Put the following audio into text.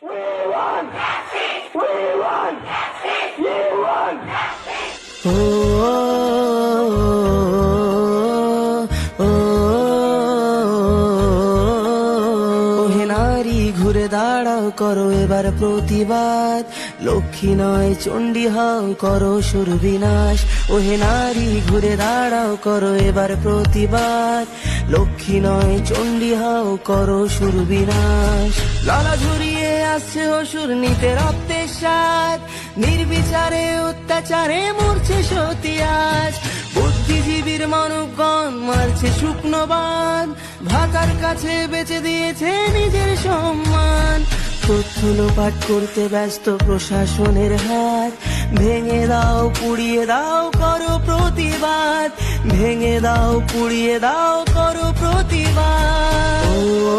We won! We won! You won! ও ওহে নারী ঘুরে দাঁড়াও করো এবার প্রতিবাদ, লক্ষ্মী নয় চণ্ডী হও করো সুর বিনাশ। ওহে নারী ঘুরে দাঁড়াও করো এবার প্রতিবাদ, লক্ষ্মী নয় চণ্ডী হও করো সুর বিনাশ। লালা ঝুরিয়ে আসছে অসুর নিতে রক্তের স্বাদ, নির্বিচারে অত্যাচারে মরছে সতী আজ। বুদ্ধিজীবীর মানবগণ মারছে শুকনো বাঁধ, ভাতার কাছে বেচে দিয়েছে নিজের সম্মান। তথ্য লোপাট করতে ব্যস্ত প্রশাসনের হাত, ভেঙে দাও পুড়িয়ে দাও করো প্রতিবাদ, ভেঙে দাও পুড়িয়ে দাও করো প্রতিবাদ।